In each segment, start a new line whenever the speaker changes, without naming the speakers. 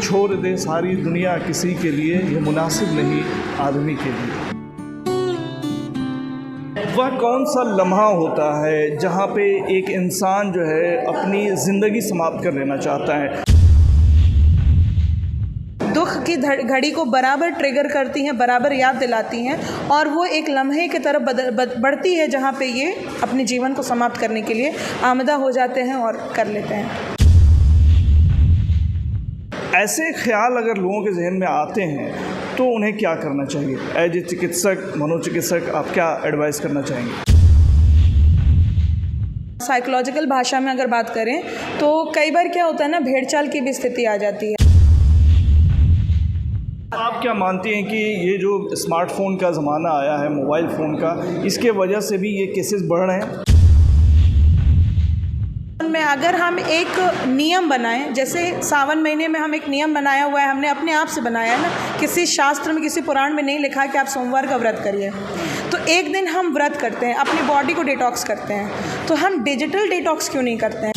छोड़ दे सारी दुनिया किसी के लिए, ये मुनासिब नहीं आदमी के लिए। वह कौन सा लम्हा होता है जहाँ पे एक इंसान जो है अपनी ज़िंदगी समाप्त कर लेना चाहता है।
दुख की घड़ी को बराबर ट्रिगर करती हैं, बराबर याद दिलाती हैं, और वो एक लम्हे की तरफ बढ़ती है जहाँ पे ये अपने जीवन को समाप्त करने के लिए आमदा हो जाते हैं और कर लेते हैं।
ऐसे ख्याल अगर लोगों के जहन में आते हैं तो उन्हें क्या करना चाहिए? एज ए चिकित्सक, मनोचिकित्सक, आप क्या एडवाइस करना चाहेंगे?
साइकोलॉजिकल भाषा में अगर बात करें तो कई बार क्या होता है ना, भेड़ चाल की भी स्थिति आ जाती है।
आप क्या मानती हैं कि ये जो स्मार्टफ़ोन का ज़माना आया है, मोबाइल फ़ोन का, इसके वजह से भी ये केसेस बढ़ रहे हैं?
में अगर हम एक नियम बनाएं, जैसे सावन महीने में हम एक नियम बनाया हुआ है, हमने अपने आप से बनाया है ना, किसी शास्त्र में, किसी पुराण में नहीं लिखा कि आप सोमवार का व्रत करिए। तो एक दिन हम व्रत करते हैं, अपनी बॉडी को डिटॉक्स करते हैं, तो हम डिजिटल डिटॉक्स क्यों नहीं करते हैं?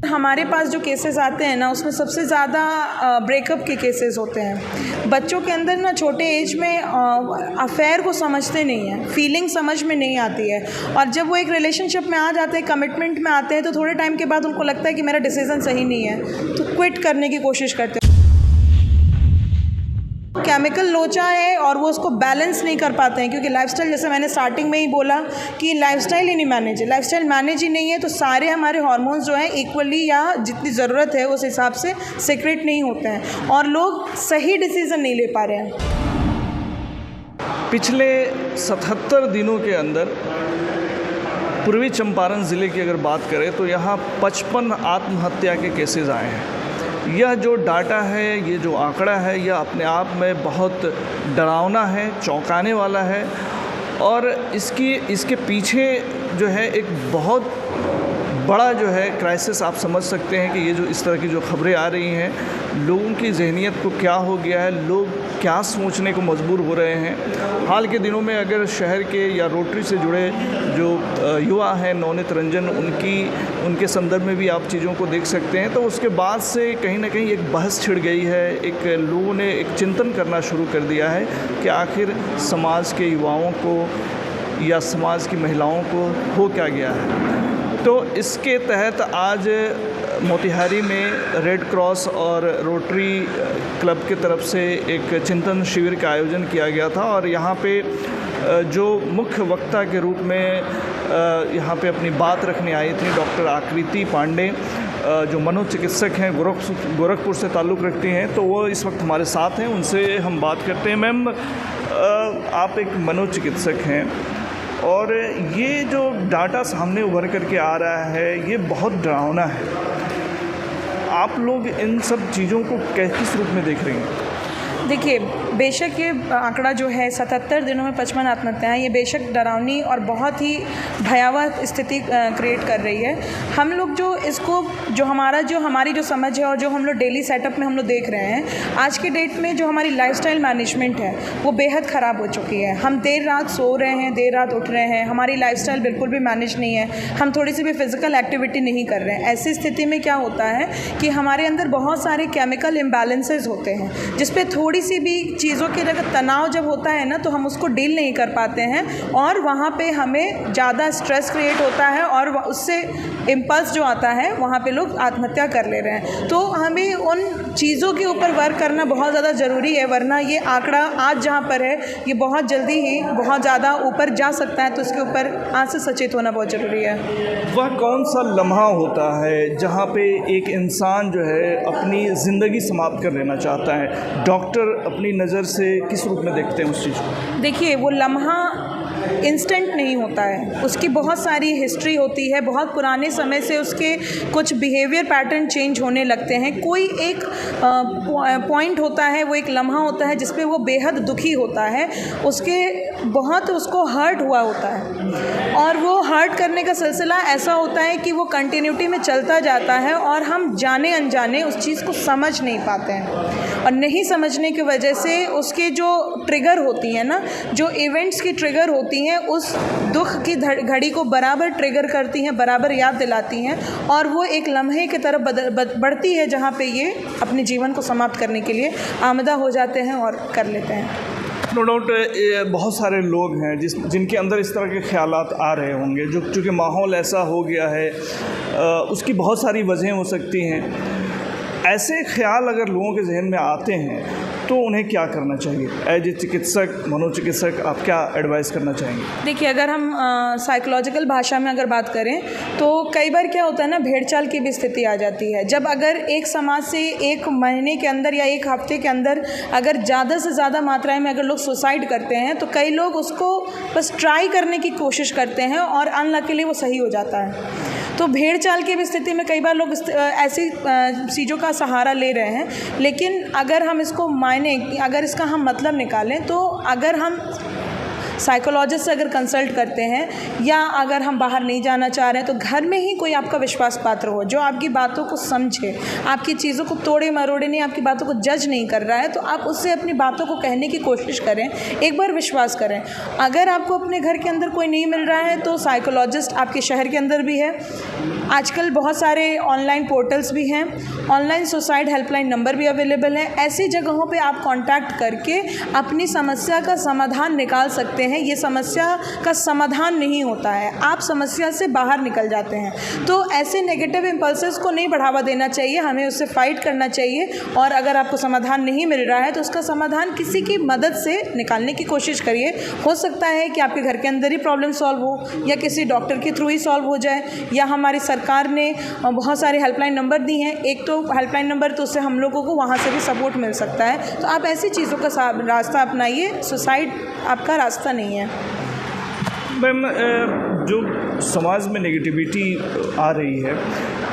हमारे पास जो केसेस आते हैं ना, उसमें सबसे ज़्यादा ब्रेकअप के केसेस होते हैं। बच्चों के अंदर ना छोटे एज में अफेयर को समझते नहीं हैं, फीलिंग समझ में नहीं आती है, और जब वो एक रिलेशनशिप में आ जाते हैं, कमिटमेंट में आते हैं, तो थोड़े टाइम के बाद उनको लगता है कि मेरा डिसीज़न सही नहीं है, तो क्विट करने की कोशिश करते हैं। केमिकल लोचा है और वो उसको बैलेंस नहीं कर पाते हैं, क्योंकि लाइफस्टाइल, जैसे मैंने स्टार्टिंग में ही बोला कि लाइफस्टाइल ही नहीं मैनेज है, लाइफस्टाइल मैनेज ही नहीं है, तो सारे हमारे हार्मोन्स जो हैं इक्वली या जितनी ज़रूरत है उस हिसाब से सीक्रेट नहीं होते हैं, और लोग सही डिसीज़न नहीं ले पा रहे हैं।
पिछले 77 दिनों के अंदर पूर्वी चंपारण ज़िले की अगर बात करें तो यहाँ 55 आत्महत्या के केसेस आए हैं। यह जो डाटा है, ये जो आंकड़ा है, यह अपने आप में बहुत डरावना है, चौंकाने वाला है, और इसके पीछे जो है एक बहुत बड़ा जो है क्राइसिस आप समझ सकते हैं कि ये जो इस तरह की जो खबरें आ रही हैं, लोगों की जहनीत को क्या हो गया है, लोग क्या सोचने को मजबूर हो रहे हैं। हाल के दिनों में अगर शहर के या रोटरी से जुड़े जो युवा हैं, नवनीत रंजन, उनके संदर्भ में भी आप चीज़ों को देख सकते हैं, तो उसके बाद से कहीं ना कहीं एक बहस छिड़ गई है, एक लोगों ने एक चिंतन करना शुरू कर दिया है कि आखिर समाज के युवाओं को या समाज की महिलाओं को हो क्या गया है। तो इसके तहत आज मोतिहारी में रेड क्रॉस और रोटरी क्लब की तरफ से एक चिंतन शिविर का आयोजन किया गया था, और यहाँ पे जो मुख्य वक्ता के रूप में यहाँ पे अपनी बात रखने आई थी डॉक्टर आकृति पांडे, जो मनोचिकित्सक हैं, गोरखपुर से ताल्लुक़ रखती हैं, तो वो इस वक्त हमारे साथ हैं। उनसे हम बात करते हैं। मैम, आप एक मनोचिकित्सक हैं, और ये जो डाटा सामने उभर करके आ रहा है, ये बहुत डरावना है। आप लोग इन सब चीज़ों को किस रूप में देख रही हैं?
देखिए, बेशक ये आंकड़ा जो है 77 दिनों में 55 आत्महत्याएँ, ये बेशक डरावनी और बहुत ही भयावह स्थिति क्रिएट कर रही है। हम लोग जो इसको हमारी जो समझ है और जो हम लोग डेली सेटअप में हम लोग देख रहे हैं, आज के डेट में जो हमारी लाइफस्टाइल मैनेजमेंट है वो बेहद ख़राब हो चुकी है। हम देर रात सो रहे हैं, देर रात उठ रहे हैं, हमारी लाइफस्टाइल बिल्कुल भी मैनेज नहीं है, हम थोड़ी सी भी फिज़िकल एक्टिविटी नहीं कर रहे हैं। ऐसी स्थिति में क्या होता है कि हमारे अंदर बहुत सारे केमिकल इम्बैलेंसेस होते हैं, जिस पे थोड़ी सी भी चीज़ों के अगर तनाव जब होता है ना, तो हम उसको डील नहीं कर पाते हैं, और वहाँ पे हमें ज़्यादा स्ट्रेस क्रिएट होता है, और उससे इम्पल्स जो आता है वहाँ पे लोग आत्महत्या कर ले रहे हैं। तो हमें उन चीज़ों के ऊपर वर्क करना बहुत ज़्यादा ज़रूरी है, वरना ये आंकड़ा आज जहाँ पर है ये बहुत जल्दी ही बहुत ज़्यादा ऊपर जा सकता है, तो इसके ऊपर आज से सचेत होना बहुत ज़रूरी है।
वह कौन सा लम्हा होता है जहाँ पे एक इंसान जो है अपनी ज़िंदगी समाप्त कर लेना चाहता है? डॉक्टर अपनी नज़र से किस रूप में देखते हैं उस चीज़ को?
देखिए, वो लम्हा इंस्टेंट नहीं होता है, उसकी बहुत सारी हिस्ट्री होती है, बहुत पुराने समय से उसके कुछ बिहेवियर पैटर्न चेंज होने लगते हैं। कोई एक पॉइंट होता है, वो एक लम्हा होता है जिस पे वो बेहद दुखी होता है, उसको हर्ट हुआ होता है, और वो हर्ट करने का सिलसिला ऐसा होता है कि वो कंटिन्यूटी में चलता जाता है, और हम जाने अनजाने उस चीज़ को समझ नहीं पाते हैं। और नहीं समझने की वजह से उसके जो ट्रिगर होती हैं ना, जो इवेंट्स की ट्रिगर होती हैं, उस दुख की घड़ी को बराबर ट्रिगर करती हैं, बराबर याद दिलाती हैं, और वो एक लम्हे की तरफ बढ़ती है जहाँ पे ये अपने जीवन को समाप्त करने के लिए आमदा हो जाते हैं और कर लेते हैं।
नो डाउट बहुत सारे लोग हैं जिनके अंदर इस तरह के ख़यालात आ रहे होंगे, जो चूँकि माहौल ऐसा हो गया है, उसकी बहुत सारी वजहें हो सकती हैं। ऐसे ख़्याल अगर लोगों के जहन में आते हैं तो उन्हें क्या करना चाहिए? एज ए चिकित्सक, मनोचिकित्सक, आप क्या एडवाइस करना चाहेंगे?
देखिए, अगर हम साइकोलॉजिकल भाषा में अगर बात करें तो कई बार क्या होता है ना, भेड़ चाल की भी स्थिति आ जाती है। जब अगर एक समाज से एक महीने के अंदर या एक हफ्ते के अंदर अगर ज़्यादा से ज़्यादा मात्रा में अगर लोग सुसाइड करते हैं तो कई लोग उसको बस ट्राई करने की कोशिश करते हैं और अनलकीली वो सही हो जाता है। तो भेड़ चाल की भी स्थिति में कई बार लोग ऐसी चीज़ों का सहारा ले रहे हैं। लेकिन अगर हम इसको अगर इसका हम मतलब निकालें तो अगर हम साइकोलॉजिस्ट से अगर कंसल्ट करते हैं या अगर हम बाहर नहीं जाना चाह रहे हैं तो घर में ही कोई आपका विश्वास पात्र हो, जो आपकी बातों को समझे, आपकी चीज़ों को तोड़े मरोड़े नहीं, आपकी बातों को जज नहीं कर रहा है, तो आप उससे अपनी बातों को कहने की कोशिश करें, एक बार विश्वास करें। अगर आपको अपने घर के अंदर कोई नहीं मिल रहा है तो साइकोलॉजिस्ट आपके शहर के अंदर भी है। आजकल बहुत सारे ऑनलाइन पोर्टल्स भी हैं, ऑनलाइन सुसाइड हेल्पलाइन नंबर भी अवेलेबल है। ऐसी जगहों पे आप कांटेक्ट करके अपनी समस्या का समाधान निकाल सकते हैं। ये समस्या का समाधान नहीं होता है, आप समस्या से बाहर निकल जाते हैं। तो ऐसे नेगेटिव इम्पल्सेस को नहीं बढ़ावा देना चाहिए, हमें उससे फाइट करना चाहिए। और अगर आपको समाधान नहीं मिल रहा है तो उसका समाधान किसी की मदद से निकालने की कोशिश करिए। हो सकता है कि आपके घर के अंदर ही प्रॉब्लम सॉल्व हो या किसी डॉक्टर के थ्रू ही सॉल्व हो जाए, या हमारी सरकार ने बहुत सारे हेल्पलाइन नंबर दी हैं। एक तो हेल्पलाइन नंबर, तो उससे हम लोगों को वहाँ से भी सपोर्ट मिल सकता है। तो आप ऐसी चीज़ों का रास्ता अपनाइए, सुसाइड आपका रास्ता नहीं है।
मैम, जो समाज में नेगेटिविटी आ रही है,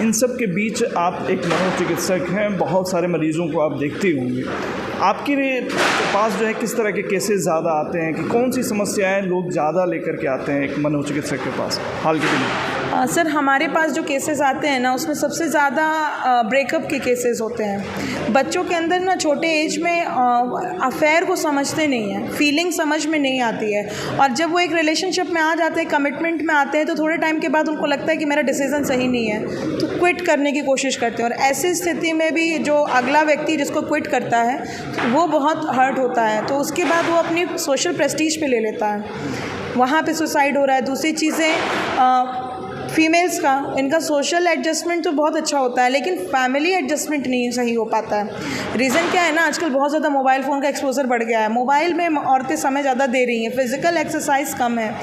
इन सब के बीच आप एक मनोचिकित्सक हैं, बहुत सारे मरीज़ों को आप देखते होंगे। आपके पास जो है किस तरह के केसेस ज़्यादा आते हैं, कि कौन सी समस्याएं लोग ज़्यादा लेकर के आते हैं एक मनोचिकित्सक के पास हाल के दिनों?
सर, हमारे पास जो केसेस आते हैं ना, उसमें सबसे ज़्यादा ब्रेकअप के केसेस होते हैं। बच्चों के अंदर ना छोटे एज में अफेयर को समझते नहीं हैं, फीलिंग समझ में नहीं आती है, और जब वो एक रिलेशनशिप में आ जाते हैं, कमिटमेंट में आते हैं, तो थोड़े टाइम के बाद उनको लगता है कि मेरा डिसीज़न सही नहीं है, तो क्विट करने की कोशिश करते हैं। और ऐसी स्थिति में भी जो अगला व्यक्ति जिसको क्विट करता है वो बहुत हर्ट होता है, तो उसके बाद वो अपनी सोशल प्रेस्टीज पे ले लेता है, वहाँ पे सुसाइड हो रहा है। दूसरी चीज़ें फीमेल्स का, इनका सोशल एडजस्टमेंट तो बहुत अच्छा होता है लेकिन फैमिली एडजस्टमेंट नहीं सही हो पाता है। रीज़न क्या है ना, आजकल बहुत ज़्यादा मोबाइल फ़ोन का एक्सपोजर बढ़ गया है, मोबाइल में औरतें समय ज़्यादा दे रही हैं, फिज़िकल एक्सरसाइज कम है,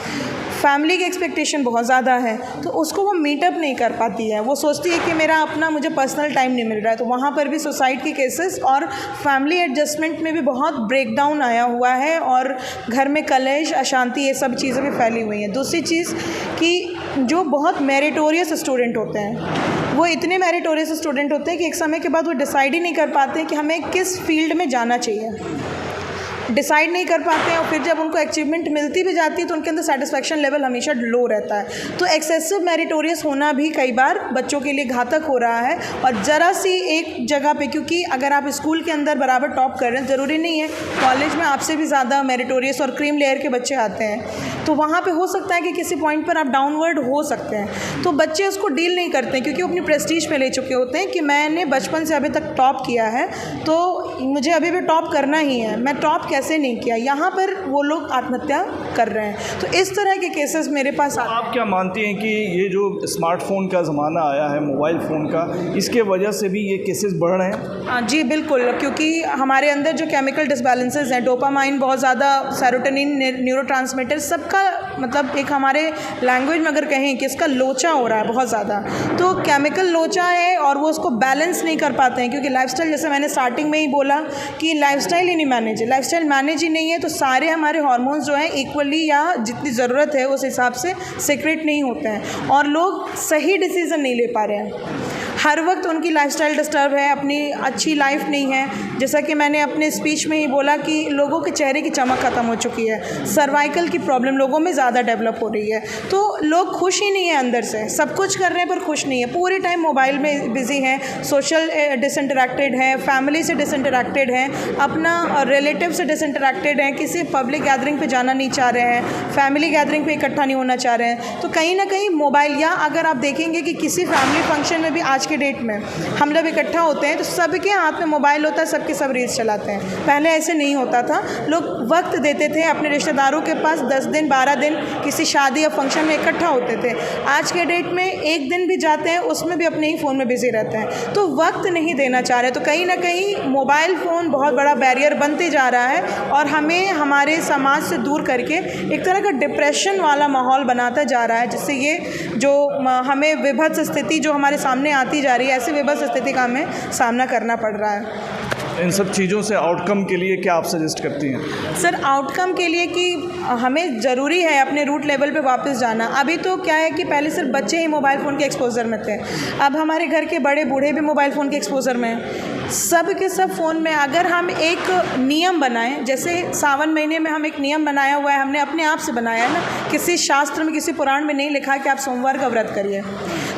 फैमिली की एक्सपेक्टेशन बहुत ज़्यादा है, तो उसको वो मीटअप नहीं कर पाती है। वो सोचती है कि मेरा अपना मुझे पर्सनल टाइम नहीं मिल रहा है, तो वहाँ पर भी सुसाइड के केसेस और फैमिली एडजस्टमेंट में भी बहुत ब्रेकडाउन आया हुआ है, और घर में कलेश, अशांति, ये सब चीज़ें भी फैली हुई हैं। दूसरी चीज़ कि जो बहुत मेरिटोरियस स्टूडेंट होते हैं, वो इतने मेरिटोरियस स्टूडेंट होते हैं कि एक समय के बाद वो डिसाइड ही नहीं कर पाते कि हमें किस फील्ड में जाना चाहिए, डिसाइड नहीं कर पाते हैं, और फिर जब उनको अचीवमेंट मिलती भी जाती है तो उनके अंदर सेटिस्फैक्शन लेवल हमेशा लो रहता है। तो एक्सेसिव मेरिटोरियस होना भी कई बार बच्चों के लिए घातक हो रहा है। और ज़रा सी एक जगह पे, क्योंकि अगर आप स्कूल के अंदर बराबर टॉप कर रहे हैं, ज़रूरी नहीं है कॉलेज में आपसे भी ज़्यादा मेरिटोरियस और क्रीम लेयर के बच्चे आते हैं, तो वहाँ पर हो सकता है कि किसी पॉइंट पर आप डाउनवर्ड हो सकते हैं। तो बच्चे उसको डील नहीं करते हैं क्योंकि वो अपनी प्रेस्टीज पे ले चुके होते हैं कि मैंने बचपन से अभी तक टॉप किया है तो मुझे अभी भी टॉप करना ही है, मैं टॉप कैसे नहीं किया, यहाँ पर वो लोग आत्महत्या कर रहे हैं। तो इस तरह के केसेस मेरे पास आते हैं।
आप क्या मानती हैं कि ये जो स्मार्टफोन का ज़माना आया है, मोबाइल फ़ोन का, इसके वजह से भी ये केसेस बढ़ रहे हैं?
जी बिल्कुल, क्योंकि हमारे अंदर जो केमिकल डिसबैलेंसेस हैं, डोपामाइन बहुत ज़्यादा, सेरोटोनिन, न्यूरोट्रांसमीटर, सबका मतलब एक हमारे लैंग्वेज में अगर कहें कि इसका लोचा हो रहा है बहुत ज़्यादा, तो केमिकल लोचा है और वो उसको बैलेंस नहीं कर पाते हैं क्योंकि लाइफस्टाइल, जैसे मैंने स्टार्टिंग में ही बोला कि लाइफस्टाइल ही नहीं मैनेज है, लाइफस्टाइल मैनेज ही नहीं है, तो सारे हमारे हार्मोन्स जो हैं इक्वली या जितनी ज़रूरत है उस हिसाब से सीक्रेट नहीं होते हैं और लोग सही डिसीज़न नहीं ले पा रहे हैं। हर वक्त उनकी लाइफस्टाइल डिस्टर्ब है, अपनी अच्छी लाइफ नहीं है। जैसा कि मैंने अपने स्पीच में ही बोला कि लोगों के चेहरे की चमक ख़त्म हो चुकी है, सर्वाइकल की प्रॉब्लम लोगों में ज़्यादा डेवलप हो रही है। तो लोग खुश ही नहीं है अंदर से, सब कुछ कर रहे हैं पर खुश नहीं है, पूरे टाइम मोबाइल में बिजी हैं, सोशल डिसइंटरेक्टेड है, फैमिली से डिसइंटरेक्टेड है, अपना रिलेटिव से डिसइंटरेक्टेड है, किसी पब्लिक गैदरिंग पे जाना नहीं चाह रहे हैं, फैमिली गैदरिंग पे इकट्ठा नहीं होना चाह रहे हैं। तो कहीं ना कहीं मोबाइल, या अगर आप देखेंगे कि किसी फैमिली फंक्शन में भी आज के डेट में हम लोग इकट्ठा होते हैं तो सबके हाथ में मोबाइल होता है, सबके सब रील्स चलाते हैं। पहले ऐसे नहीं होता था, लोग वक्त देते थे अपने रिश्तेदारों के पास, 10 दिन 12 दिन किसी शादी या फंक्शन में इकट्ठा होते थे। आज के डेट में एक दिन भी जाते हैं उसमें भी अपने ही फ़ोन में बिजी रहते हैं, तो वक्त नहीं देना चाह रहे। तो कहीं ना कहीं मोबाइल फ़ोन बहुत बड़ा बैरियर बनते जा रहा है और हमें हमारे समाज से दूर करके एक तरह का डिप्रेशन वाला माहौल बनाता जा रहा है, जिससे ये जो हमें विभत्स स्थिति जो हमारे सामने आती जा रही है, ऐसी विभत्स स्थिति का हमें सामना करना पड़ रहा है।
इन सब चीज़ों से आउटकम के लिए क्या आप सजेस्ट करती हैं?
सर, आउटकम के लिए कि हमें ज़रूरी है अपने रूट लेवल पे वापस जाना। अभी तो क्या है कि पहले सिर्फ बच्चे ही मोबाइल फ़ोन के एक्सपोजर में थे, अब हमारे घर के बड़े बूढ़े भी मोबाइल फ़ोन के एक्सपोजर में हैं, सब के सब फ़ोन में। अगर हम एक नियम बनाएं, जैसे सावन महीने में हम एक नियम बनाया हुआ है, हमने अपने आप से बनाया है ना, किसी शास्त्र में किसी पुराण में नहीं लिखा कि आप सोमवार का व्रत करिए,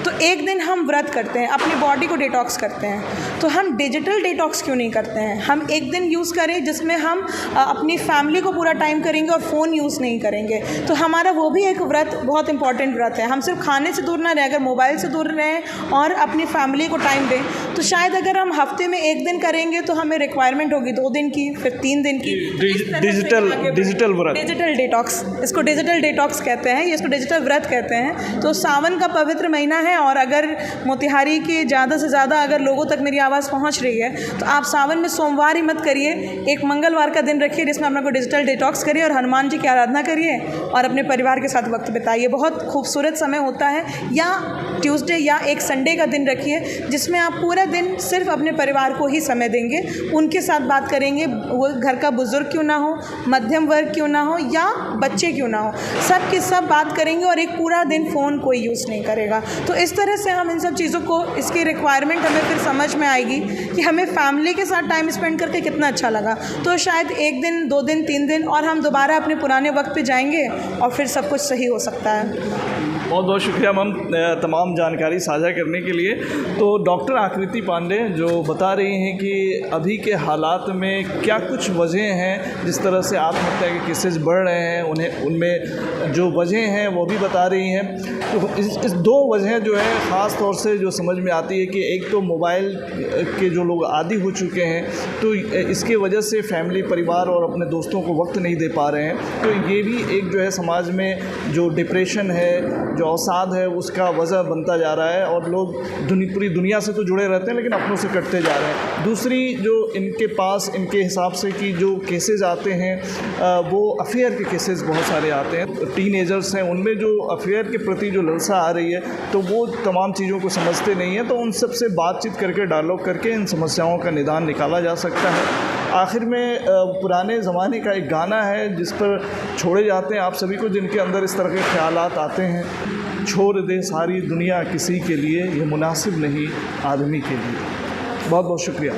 तो एक दिन हम व्रत करते हैं, अपनी बॉडी को डिटॉक्स करते हैं। तो हम डिजिटल डिटॉक्स क्यों नहीं करते हैं? हम एक दिन यूज़ करें जिसमें हम अपनी फैमिली को पूरा टाइम करेंगे और फ़ोन यूज़ नहीं करेंगे। तो हमारा वो भी एक व्रत बहुत इंपॉर्टेंट व्रत है। हम सिर्फ खाने से दूर ना रहें, अगर मोबाइल से दूर रहें और अपनी फैमिली को टाइम दें, तो शायद अगर हम हफ्ते में एक दिन करेंगे तो हमें रिक्वायरमेंट होगी 2 दिन की, फिर 3 दिन की।
डिजिटल व्रत,
डिजिटल डिटॉक्स, इसको डिजिटल डिटॉक्स कहते हैं, इसको डिजिटल व्रत कहते हैं। तो सावन का पवित्र महीना है और अगर मोतिहारी के ज़्यादा से ज़्यादा अगर लोगों तक मेरी आवाज़ पहुंच रही है तो आप सावन में सोमवार ही मत करिए, एक मंगलवार का दिन रखिए जिसमें अपने को डिजिटल डिटॉक्स करिए और हनुमान जी की आराधना करिए और अपने परिवार के साथ वक्त बिताइए। बहुत खूबसूरत समय होता है। या ट्यूसडे या एक संडे का दिन रखिए जिसमें आप पूरा दिन सिर्फ अपने परिवार को ही समय देंगे, उनके साथ बात करेंगे, वो घर का बुजुर्ग क्यों ना हो, मध्यम वर्ग क्यों ना हो या बच्चे क्यों ना हो, सब के सब बात करेंगे और एक पूरा दिन फ़ोन कोई यूज़ नहीं करेगा। तो इस तरह से हम इन सब चीज़ों को, इसकी रिक्वायरमेंट हमें फिर समझ में आएगी कि हमें फैमिली के साथ टाइम स्पेंड करके कितना अच्छा लगा। तो शायद 1 दिन 2 दिन 3 दिन और हम दोबारा अपने पुराने वक्त पे जाएंगे और फिर सब कुछ सही हो सकता है।
बहुत बहुत शुक्रिया मैम तमाम जानकारी साझा करने के लिए। तो डॉक्टर आकृति पांडे जो बता रही हैं कि अभी के हालात में क्या कुछ वजह हैं जिस तरह से आत्महत्या के केसेस बढ़ रहे हैं, उनमें जो वजह हैं वो भी बता रही हैं। तो इस 2 वजह जो है ख़ास तौर से जो समझ में आती है कि एक तो मोबाइल के जो लोग आदी हो चुके हैं, तो इसके वजह से फैमिली, परिवार और अपने दोस्तों को वक्त नहीं दे पा रहे हैं। तो ये भी एक जो है समाज में जो डिप्रेशन है, जो अवसाद है, उसका वजह बनता जा रहा है और लोग पूरी दुनिया से तो जुड़े रहते हैं लेकिन अपनों से कटते जा रहे हैं। दूसरी जो इनके पास इनके हिसाब से कि जो केसेस आते हैं वो अफेयर के केसेस बहुत सारे आते हैं। टीनेजर्स हैं, उनमें जो अफेयर के प्रति जो ललसा आ रही है तो वो तमाम चीज़ों को समझते नहीं हैं। तो उन सब से बातचीत करके, डायलॉग करके इन समस्याओं का निदान निकाला जा सकता है। आखिर में पुराने ज़माने का एक गाना है जिस पर छोड़े जाते हैं आप सभी को जिनके अंदर इस तरह के ख्यालात आते हैं, छोड़ दे सारी दुनिया किसी के लिए, ये मुनासिब नहीं आदमी के लिए। बहुत बहुत शुक्रिया।